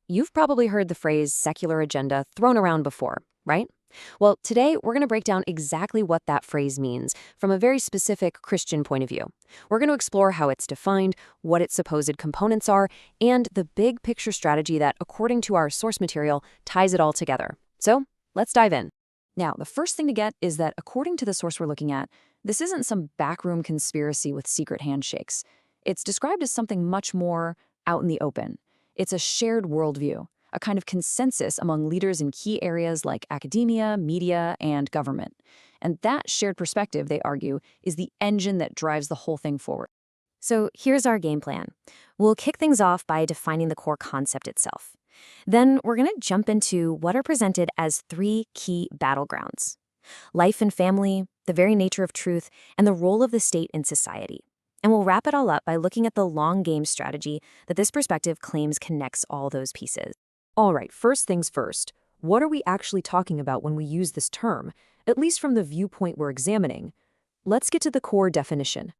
You've probably heard the phrase secular agenda thrown around before, right? Well, today we're going to break down exactly what that phrase means from a very specific Christian point of view. We're going to explore how it's defined, what its supposed components are, and the big picture strategy that, according to our source material, ties it all together. So, let's dive in. Now, the first thing to get is that according to the source we're looking at, this isn't some backroom conspiracy with secret handshakes. It's described as something much more out in the open. It's a shared worldview, a kind of consensus among leaders in key areas like academia, media, and government. And that shared perspective, they argue, is the engine that drives the whole thing forward. So here's our game plan. We'll kick things off by defining the core concept itself. Then we're going to jump into what are presented as three key battlegrounds: life and family, the very nature of truth, and the role of the state in society. And we'll wrap it all up by looking at the long game strategy that this perspective claims connects all those pieces. All right, first things first. What are we actually talking about when we use this term, at least from the viewpoint we're examining? Let's get to the core definition.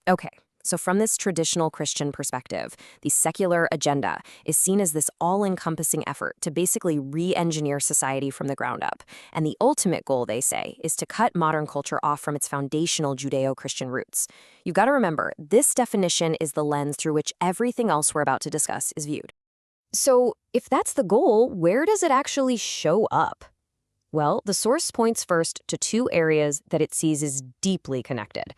Okay, so from this traditional Christian perspective, the secular agenda is seen as this all-encompassing effort to basically re-engineer society from the ground up. And the ultimate goal, they say, is to cut modern culture off from its foundational Judeo-Christian roots. You've got to remember, this definition is the lens through which everything else we're about to discuss is viewed. So, if that's the goal, where does it actually show up? Well, the source points first to two areas that it sees as deeply connected: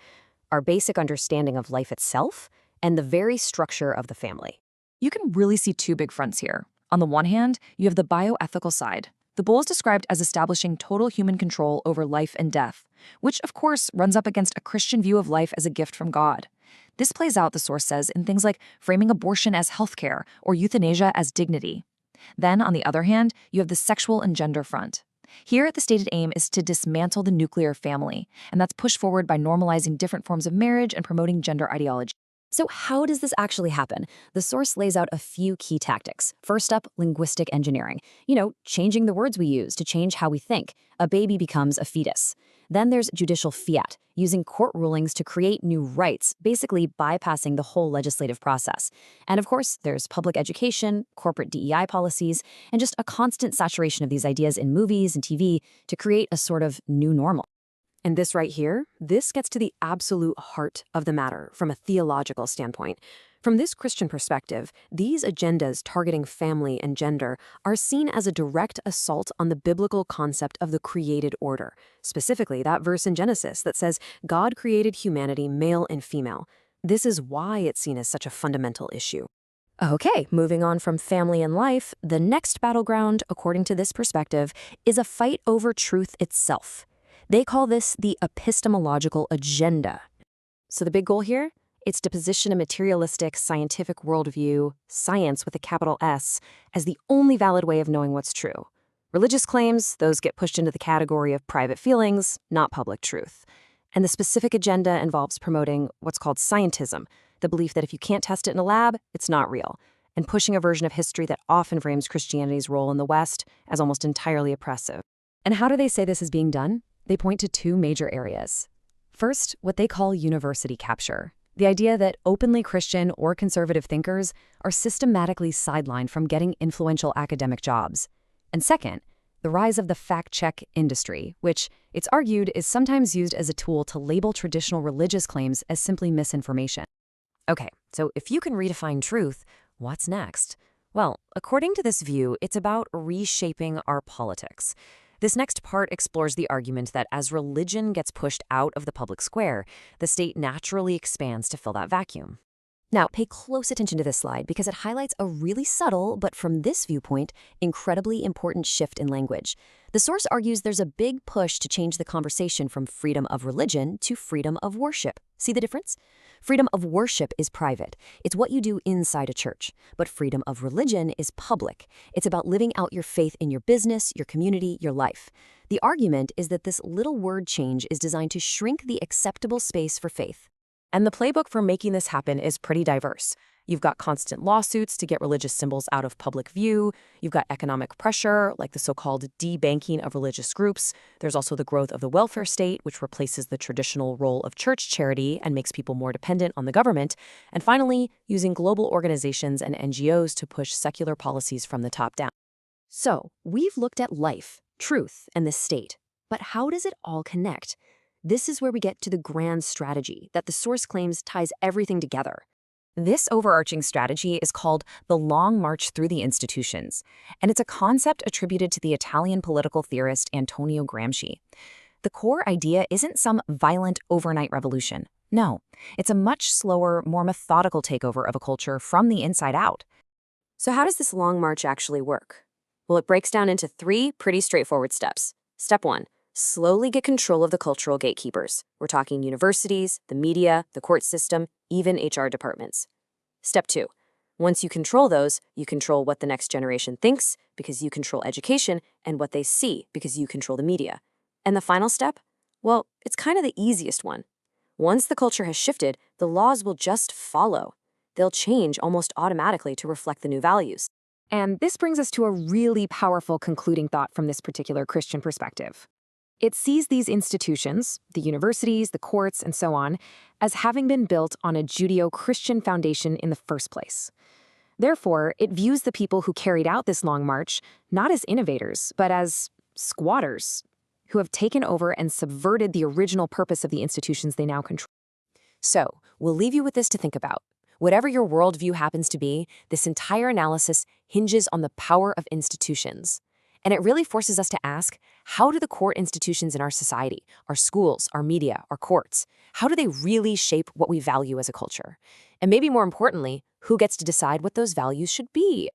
our basic understanding of life itself and the very structure of the family. You can really see two big fronts here. On the one hand, you have the bioethical side. The goal is described as establishing total human control over life and death, which, of course, runs up against a Christian view of life as a gift from God. This plays out, the source says, in things like framing abortion as healthcare or euthanasia as dignity. Then, on the other hand, you have the sexual and gender front. Here, the stated aim is to dismantle the nuclear family, and that's pushed forward by normalizing different forms of marriage and promoting gender ideology. So how does this actually happen? The source lays out a few key tactics. First up, linguistic engineering. Changing the words we use to change how we think. A baby becomes a fetus. Then there's judicial fiat, using court rulings to create new rights, basically bypassing the whole legislative process. And of course, there's public education, corporate DEI policies, and just a constant saturation of these ideas in movies and TV to create a sort of new normal. And this right here, this gets to the absolute heart of the matter from a theological standpoint. From this Christian perspective, these agendas targeting family and gender are seen as a direct assault on the biblical concept of the created order. Specifically, that verse in Genesis that says, God created humanity male and female. This is why it's seen as such a fundamental issue. Okay, moving on from family and life, the next battleground, according to this perspective, is a fight over truth itself. They call this the epistemological agenda. So the big goal here? It's to position a materialistic, scientific worldview, science with a capital S, as the only valid way of knowing what's true. Religious claims, those get pushed into the category of private feelings, not public truth. And the specific agenda involves promoting what's called scientism, the belief that if you can't test it in a lab, it's not real, and pushing a version of history that often frames Christianity's role in the West as almost entirely oppressive. And how do they say this is being done? They point to two major areas. First, what they call university capture. The idea that openly Christian or conservative thinkers are systematically sidelined from getting influential academic jobs. And second, the rise of the fact-check industry, which, it's argued, is sometimes used as a tool to label traditional religious claims as simply misinformation. Okay, so if you can redefine truth, what's next? Well, according to this view, it's about reshaping our politics. This next part explores the argument that as religion gets pushed out of the public square, the state naturally expands to fill that vacuum. Now, pay close attention to this slide because it highlights a really subtle, but from this viewpoint, incredibly important shift in language. The source argues there's a big push to change the conversation from freedom of religion to freedom of worship. See the difference? Freedom of worship is private. It's what you do inside a church. But freedom of religion is public. It's about living out your faith in your business, your community, your life. The argument is that this little word change is designed to shrink the acceptable space for faith. And the playbook for making this happen is pretty diverse. You've got constant lawsuits to get religious symbols out of public view. You've got economic pressure, like the so-called debanking of religious groups. There's also the growth of the welfare state, which replaces the traditional role of church charity and makes people more dependent on the government. And finally, using global organizations and NGOs to push secular policies from the top down. So, we've looked at life, truth, and the state. But how does it all connect? This is where we get to the grand strategy that the source claims ties everything together. This overarching strategy is called the Long March Through the Institutions, and it's a concept attributed to the Italian political theorist Antonio Gramsci. The core idea isn't some violent overnight revolution. No, it's a much slower, more methodical takeover of a culture from the inside out. So how does this long march actually work? Well, it breaks down into 3 pretty straightforward steps. Step 1, slowly get control of the cultural gatekeepers. We're talking universities, the media, the court system, even HR departments. Step 2, once you control those, you control what the next generation thinks because you control education, and what they see because you control the media. And the final step? Well, it's kind of the easiest one. Once the culture has shifted, the laws will just follow. They'll change almost automatically to reflect the new values. And this brings us to a really powerful concluding thought from this particular Christian perspective. It sees these institutions, the universities, the courts, and so on, as having been built on a Judeo-Christian foundation in the first place. Therefore, it views the people who carried out this long march not as innovators, but as squatters, who have taken over and subverted the original purpose of the institutions they now control. So, we'll leave you with this to think about. Whatever your worldview happens to be, this entire analysis hinges on the power of institutions. And it really forces us to ask, how do the core institutions in our society, our schools, our media, our courts, how do they really shape what we value as a culture? And maybe more importantly, who gets to decide what those values should be?